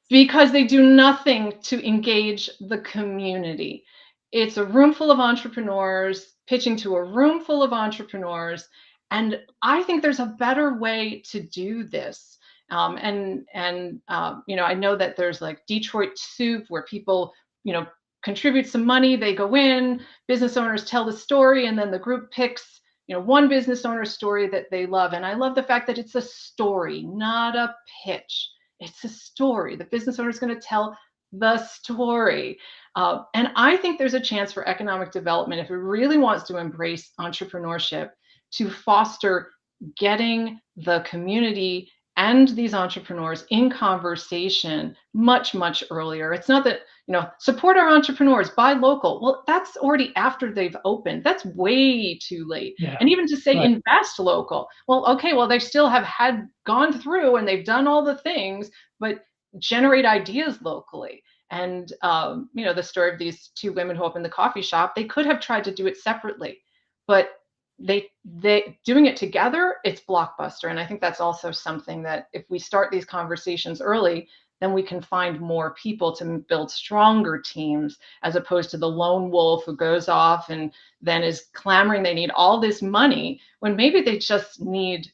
Because they do nothing to engage the community. It's a room full of entrepreneurs pitching to a room full of entrepreneurs. And I think there's a better way to do this. I know that there's like Detroit Soup where people, contribute some money, they go in, business owners tell the story, and then the group picks, one business owner's story that they love. And I love the fact that it's a story, not a pitch. It's a story. The business owner is going to tell the story. And I think there's a chance for economic development, if it really wants to embrace entrepreneurship, to foster getting the community and these entrepreneurs in conversation much, much earlier. It's not that, support our entrepreneurs, buy local. Well, that's already after they've opened. That's way too late. Yeah, And even to say right. invest local. Well, okay, well, they still have gone through and they've done all the things, but generate ideas locally. And the story of these two women who opened the coffee shop, they could have tried to do it separately, but they doing it together, it's blockbuster. And I think that's also something that if we start these conversations early, then we can find more people to build stronger teams, as opposed to the lone wolf who goes off and then is clamoring they need all this money when maybe they just need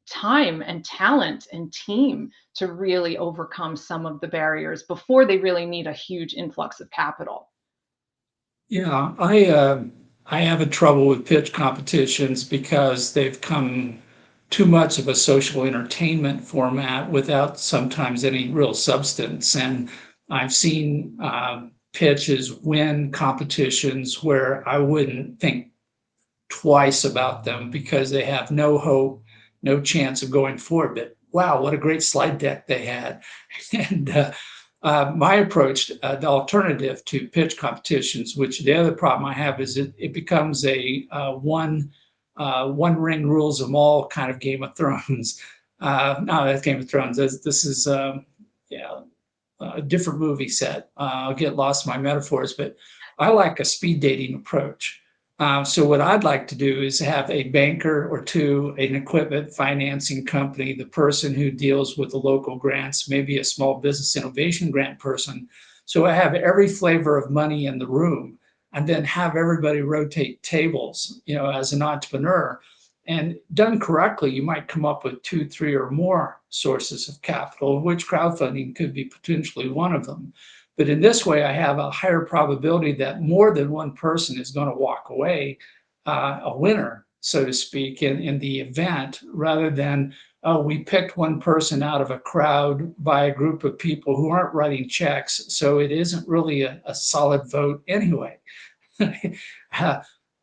time and talent and team to really overcome some of the barriers before they really need a huge influx of capital. Yeah, I have a trouble with pitch competitions because they've come too much of a social entertainment format without sometimes any real substance. And I've seen pitches win competitions where I wouldn't think twice about them because they have no hope, no chance of going forward. But wow, what a great slide deck they had. And my approach, the alternative to pitch competitions, which the other problem I have is it becomes a one ring rules them all kind of Game of Thrones. No, that's Game of Thrones. This is yeah, a different movie set. I'll get lost in my metaphors, but I like a speed dating approach. So what I'd like to do is have a banker or two, an equipment financing company, the person who deals with the local grants, maybe a small business innovation grant person. So I have every flavor of money in the room, and then have everybody rotate tables, as an entrepreneur. And done correctly, you might come up with 2, 3, or more sources of capital, which crowdfunding could be potentially one of them. But in this way, I have a higher probability that more than one person is going to walk away a winner, so to speak, in the event, rather than, oh, we picked one person out of a crowd by a group of people who aren't writing checks, so it isn't really a solid vote anyway. But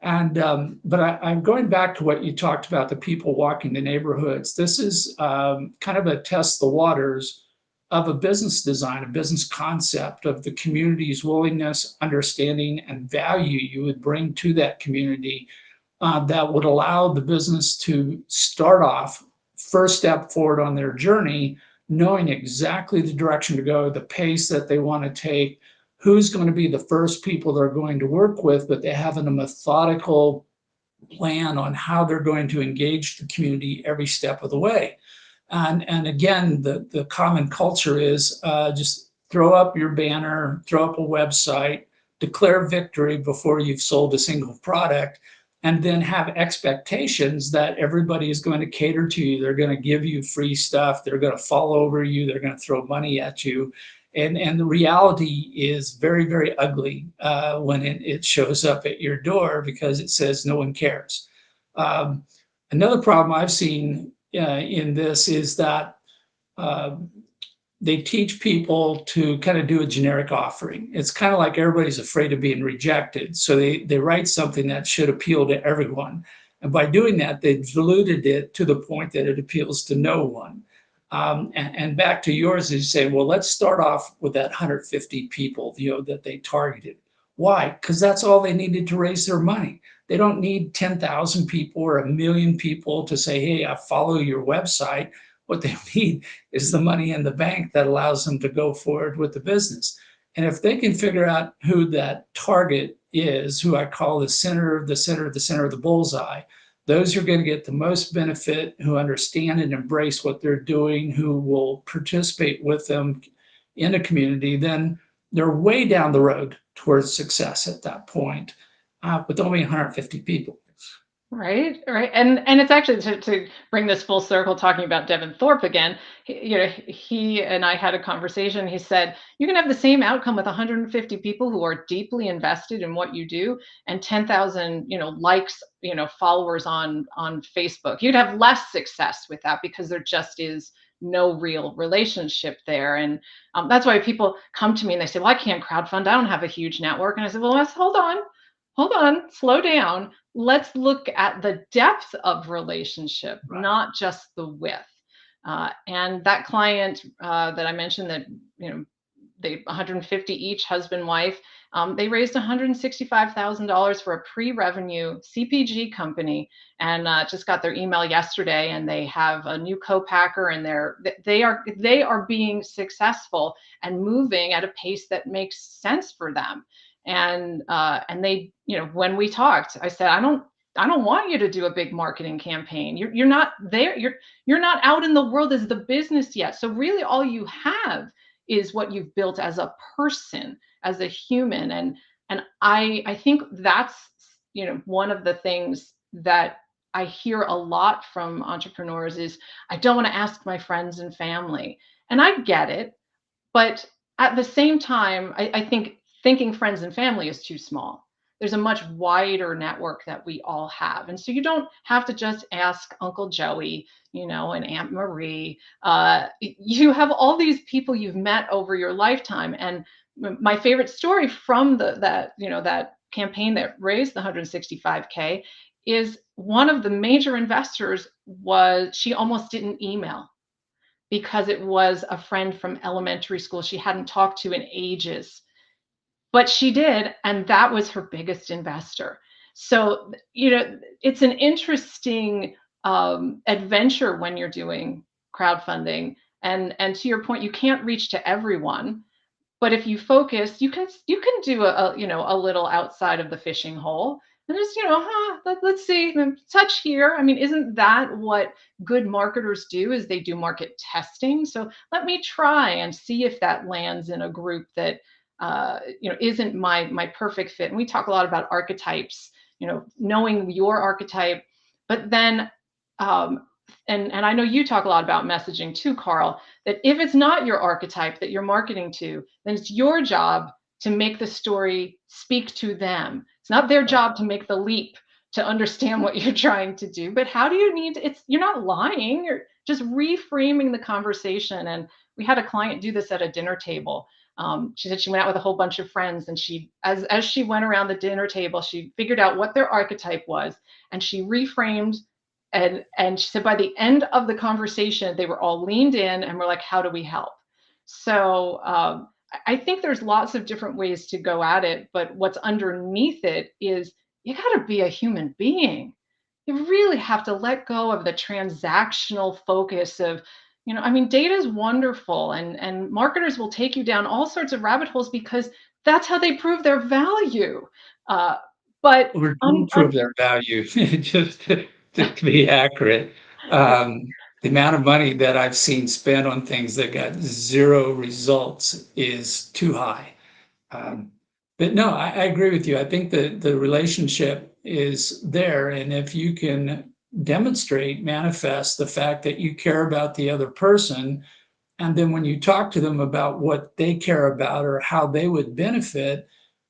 I'm going back to what you talked about, the people walking the neighborhoods. This is kind of a test the waters of a business design, a business concept of the community's willingness, understanding, and value you would bring to that community that would allow the business to start off first step forward on their journey, knowing exactly the direction to go, the pace that they want to take, who's going to be the first people they're going to work with, but they have a methodical plan on how they're going to engage the community every step of the way. And again, the common culture is just throw up your banner, throw up a website, declare victory before you've sold a single product, and then have expectations that everybody is going to cater to you. They're going to give you free stuff. They're going to fall over you. They're going to throw money at you. And the reality is very, very ugly when it shows up at your door because it says no one cares. Another problem I've seen in this is that they teach people to kind of do a generic offering. It's kind of like everybody's afraid of being rejected. So they write something that should appeal to everyone. And by doing that, they've diluted it to the point that it appeals to no one. And back to yours, is saying, well, let's start off with that 150 people, that they targeted. Why? Because that's all they needed to raise their money. They don't need 10,000 people or 1 million people to say, hey, I follow your website. What they need is the money in the bank that allows them to go forward with the business. And if they can figure out who that target is, who I call the center of the bullseye, those who are going to get the most benefit, who understand and embrace what they're doing, who will participate with them in a community, then they're way down the road towards success at that point, with only 150 people. Right. And it's actually to bring this full circle, talking about Devin Thorpe again. He and I had a conversation. He said you can have the same outcome with 150 people who are deeply invested in what you do, and 10,000 likes, followers on Facebook. You'd have less success with that because there just is no real relationship there. And that's why people come to me and they say, "Well, I can't crowdfund. I don't have a huge network." And I said, "Well, let's hold on, slow down. Let's look at the depth of relationship, Right. not just the width." And that client that I mentioned, that they 150 each, husband, wife, they raised $165,000 for a pre-revenue CPG company, and just got their email yesterday, and they have a new co-packer, and they are being successful and moving at a pace that makes sense for them. And they, when we talked, I said, I don't want you to do a big marketing campaign. You're not there. You're not out in the world as the business yet. So really all you have is what you've built as a person, as a human. And I think that's, one of the things that I hear a lot from entrepreneurs is, I don't want to ask my friends and family. And I get it, but at the same time, I think thinking friends and family is too small. There's a much wider network that we all have. And so you don't have to just ask Uncle Joey, and Aunt Marie. You have all these people you've met over your lifetime. And my favorite story from that campaign that raised the 165K is, one of the major investors was, she almost didn't email because it was a friend from elementary school she hadn't talked to in ages. But she did, and that was her biggest investor. So, it's an interesting adventure when you're doing crowdfunding. And to your point, you can't reach to everyone, but if you focus, you can do a little outside of the fishing hole, and just, let's see, touch here. I mean, isn't that what good marketers do? Is they do market testing. So let me try and see if that lands in a group that isn't my perfect fit. And we talk a lot about archetypes, knowing your archetype, but then and I know you talk a lot about messaging too, Karl, that if it's not your archetype that you're marketing to, then it's your job to make the story speak to them. It's not their Right. job to make the leap to understand what you're trying to do. But how do you need to, you're not lying, you're just reframing the conversation. And we had a client do this at a dinner table. She said she went out with a whole bunch of friends, and as she went around the dinner table, she figured out what their archetype was, and she reframed. And she said by the end of the conversation, they were all leaned in and were like, "How do we help?" So I think there's lots of different ways to go at it, but what's underneath it is, you got to be a human being. You really have to let go of the transactional focus of, I mean, data is wonderful, and marketers will take you down all sorts of rabbit holes because that's how they prove their value. Uh, but Or un, do prove their value, just to be accurate. The amount of money that I've seen spent on things that got zero results is too high. Um, but no, I agree with you. I think that the relationship is there. And if you can demonstrate, manifest the fact that you care about the other person, and then when you talk to them about what they care about or how they would benefit,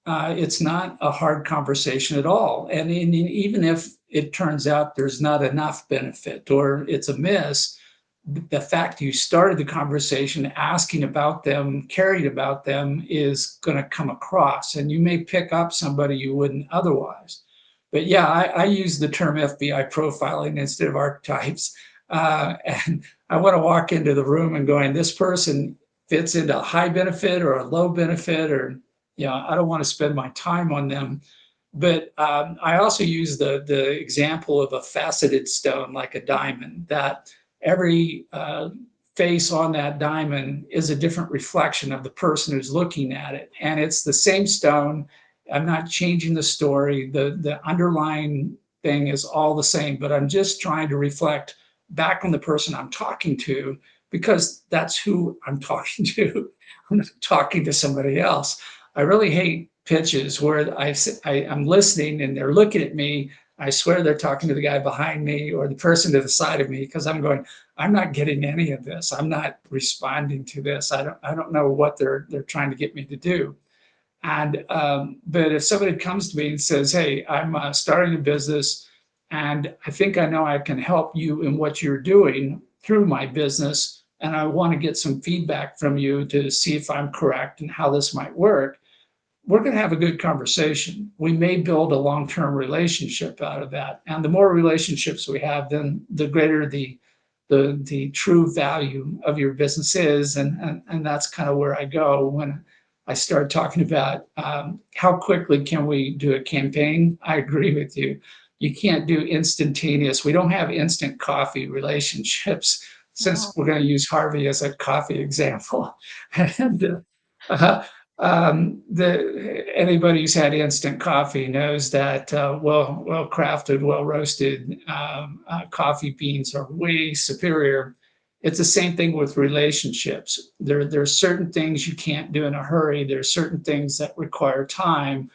it's not a hard conversation at all. And even if it turns out there's not enough benefit or it's a miss, the fact you started the conversation asking about them, caring about them, is going to come across, and you may pick up somebody you wouldn't otherwise. But yeah, I use the term FBI profiling instead of archetypes. And I want to walk into the room and going, this person fits into a high benefit or a low benefit, or, I don't want to spend my time on them. But I also use the example of a faceted stone, like a diamond, that every face on that diamond is a different reflection of the person who's looking at it. And it's the same stone. I'm not changing the story. The underlying thing is all the same, but I'm just trying to reflect back on the person I'm talking to, because that's who I'm talking to. I'm not talking to somebody else. I really hate pitches where I'm listening and they're looking at me. I swear they're talking to the guy behind me or the person to the side of me because I'm going, I'm not getting any of this. I'm not responding to this. I don't know what they're trying to get me to do. And but if somebody comes to me and says, "Hey, I'm starting a business, and I think I know I can help you in what you're doing through my business, and I want to get some feedback from you to see if I'm correct and how this might work," we're going to have a good conversation. We may build a long-term relationship out of that. And the more relationships we have, then the greater the true value of your business is. And that's kind of where I go when I start talking about how quickly can we do a campaign. I agree with you. You can't do instantaneous. We don't have instant coffee relationships, No. since we're going to use Harvey as a coffee example. And uh, anybody who's had instant coffee knows that well crafted, well roasted coffee beans are way superior. It's the same thing with relationships. There are certain things you can't do in a hurry. There are certain things that require time,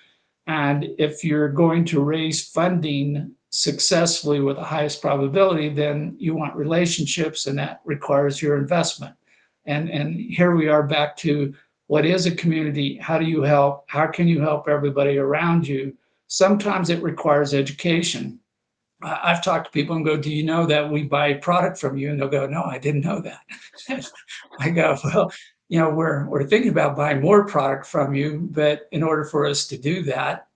and if you're going to raise funding successfully with the highest probability, then you want relationships, and that requires your investment. And here we are back to what is a community? How do you help? How can you help everybody around you? Sometimes it requires education. I've talked to people and go, "Do you know that we buy product from you?" And they'll go, "No, I didn't know that." I go, "Well, we're thinking about buying more product from you, but in order for us to do that,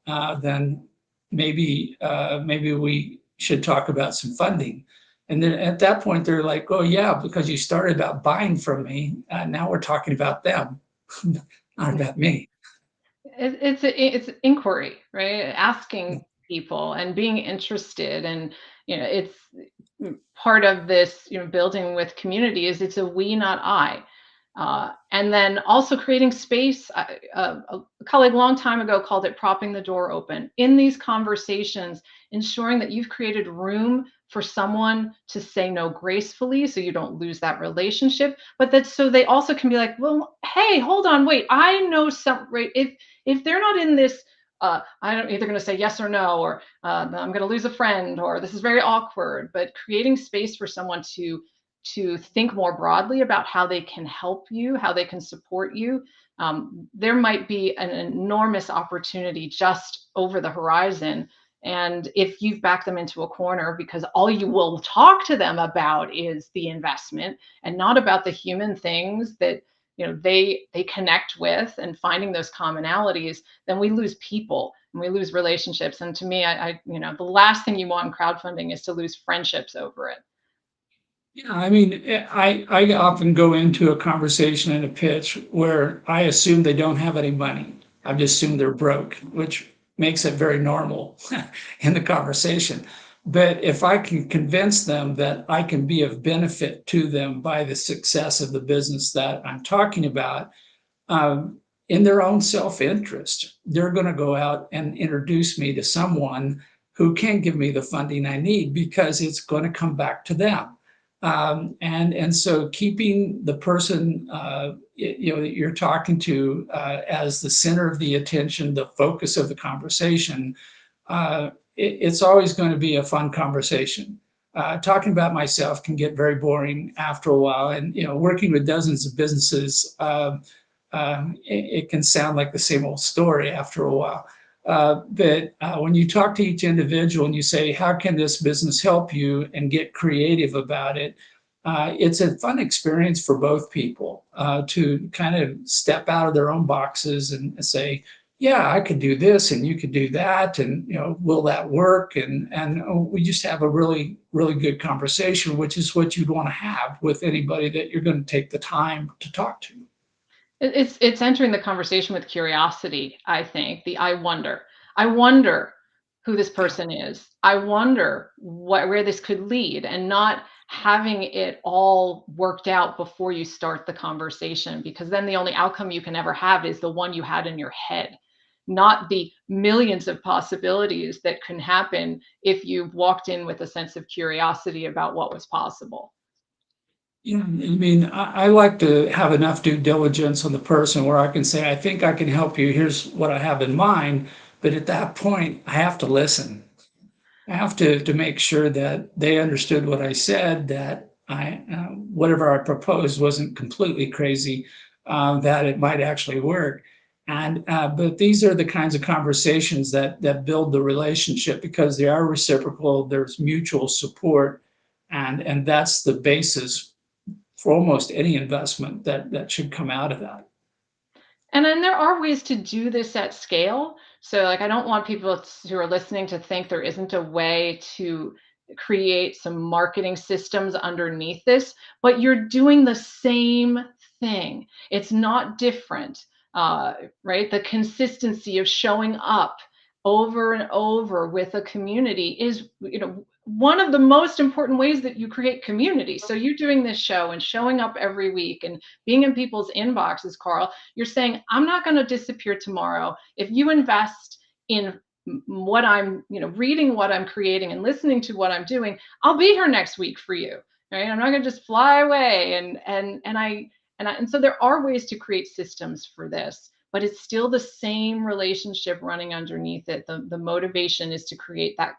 then maybe we should talk about some funding." And then at that point, they're like, "Oh yeah, because you started about buying from me. Now we're talking about them, not about me." It's inquiry, right? Asking people and being interested, and it's part of this. Building with community is it's a we, not I. And then also creating space. A colleague long time ago called it propping the door open. In these conversations, ensuring that you've created room for someone to say no gracefully so you don't lose that relationship, but that so they also can be like, well, hey, hold on, wait, I know some, right? If they're not in this, I'm either going to say yes or no, or I'm going to lose a friend, or this is very awkward. But creating space for someone to think more broadly about how they can help you, how they can support you. There might be an enormous opportunity just over the horizon. And if you've backed them into a corner because all you will talk to them about is the investment and not about the human things that they connect with and finding those commonalities, then we lose people and we lose relationships. And to me, the last thing you want in crowdfunding is to lose friendships over it. Yeah, I mean, I often go into a conversation and a pitch where I assume they don't have any money. I just assume they're broke, which makes it very normal in the conversation. But if I can convince them that I can be of benefit to them by the success of the business that I'm talking about, in their own self-interest, they're going to go out and introduce me to someone who can give me the funding I need because it's going to come back to them. And so keeping the person that you're talking to as the center of the attention, the focus of the conversation, it's always going to be a fun conversation. Talking about myself can get very boring after a while, and working with dozens of businesses, it can sound like the same old story after a while. But when you talk to each individual and you say, how can this business help you, and get creative about it, it's a fun experience for both people to kind of step out of their own boxes and say, yeah, I could do this and you could do that. And, will that work? And we just have a really, really good conversation, which is what you'd want to have with anybody that you're going to take the time to talk to. It's entering the conversation with curiosity, I think. I wonder who this Yeah. person is. I wonder where this could lead, and not having it all worked out before you start the conversation, because then the only outcome you can ever have is the one you had in your head, not the millions of possibilities that can happen if you walked in with a sense of curiosity about what was possible. Yeah, I mean, I like to have enough due diligence on the person where I can say, I think I can help you. Here's what I have in mind. But at that point, I have to listen. I have to make sure that they understood what I said, that whatever I proposed wasn't completely crazy, that it might actually work. But these are the kinds of conversations that build the relationship because they are reciprocal. There's mutual support, and that's the basis for almost any investment that should come out of that. And then there are ways to do this at scale. So, like, I don't want people who are listening to think there isn't a way to create some marketing systems underneath this, but you're doing the same thing. It's not different, right? The consistency of showing up over and over with a community is, one of the most important ways that you create community. So you doing this show and showing up every week and being in people's inboxes, Karl, you're saying, I'm not going to disappear tomorrow. If you invest in what I'm, reading what I'm creating and listening to what I'm doing, I'll be here next week for you. Right? I'm not going to just fly away. And so there are ways to create systems for this, but it's still the same relationship running underneath it. The motivation is to create that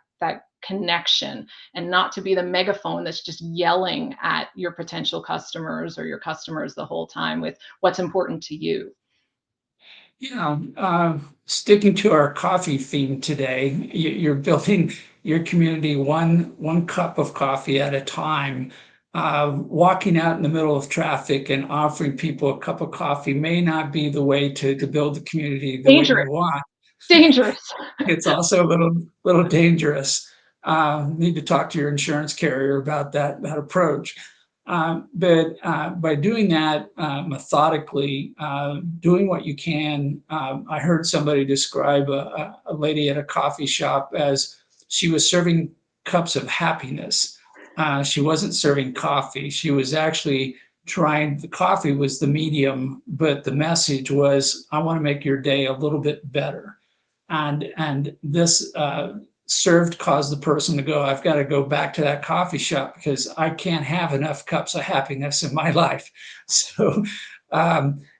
connection and not to be the megaphone that's just yelling at your potential customers or your customers the whole time with what's important to you. Sticking to our coffee theme today, you're building your community one cup of coffee at a time. Walking out in the middle of traffic and offering people a cup of coffee may not be the way to build the community the way Dangerous, you want. dangerous. It's also a little dangerous. Need to talk to your insurance carrier about that approach. But by doing that methodically, doing what you can, I heard somebody describe a lady at a coffee shop as she was serving cups of happiness. She wasn't serving coffee. She was actually the coffee was the medium, but the message was, I want to make your day a little bit better. And this caused the person to go, I've got to go back to that coffee shop because I can't have enough cups of happiness in my life. So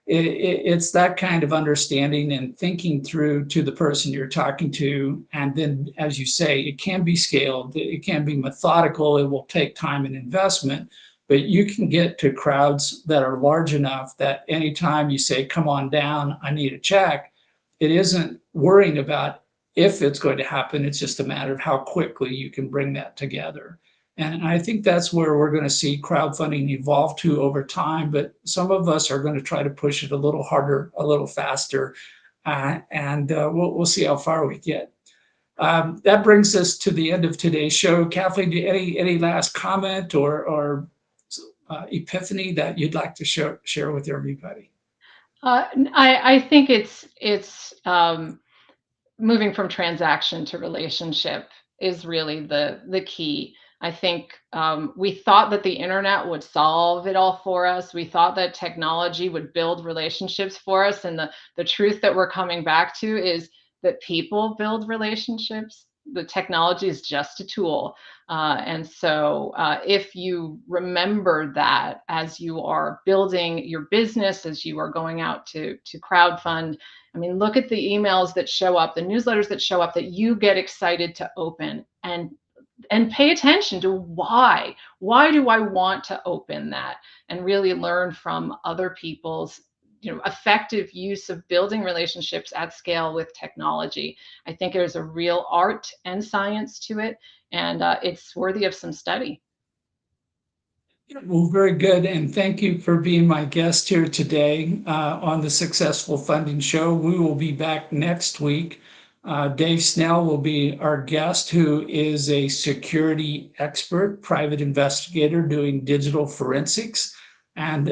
it's that kind of understanding and thinking through to the person you're talking to. And then, as you say, it can be scaled, it can be methodical, it will take time and investment, but you can get to crowds that are large enough that anytime you say, come on down, I need a check, it isn't worrying about if it's going to happen. It's just a matter of how quickly you can bring that together. And I think that's where we're going to see crowdfunding evolve to over time. But some of us are going to try to push it a little harder, a little faster, and we'll see how far we get. That brings us to the end of today's show. Kathleen, any last comment or epiphany that you'd like to share with everybody? I think it's moving from transaction to relationship is really the key. I think we thought that the internet would solve it all for us. We thought that technology would build relationships for us, and the truth that we're coming back to is that people build relationships. The technology is just a tool. And so if you remember that as you are building your business, as you are going out to crowdfund, I mean, look at the emails that show up, the newsletters that show up that you get excited to open, and pay attention to why. Why do I want to open that? And really learn from other people's effective use of building relationships at scale with technology. I think there's a real art and science to it, and it's worthy of some study. Well, very good. And thank you for being my guest here today on the Successful Funding Show. We will be back next week. Dave Snell will be our guest, who is a security expert, private investigator doing digital forensics. And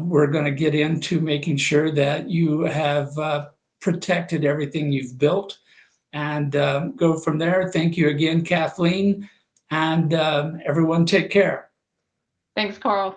we're going to get into making sure that you have protected everything you've built and go from there. Thank you again, Kathleen. And everyone, take care. Thanks, Karl.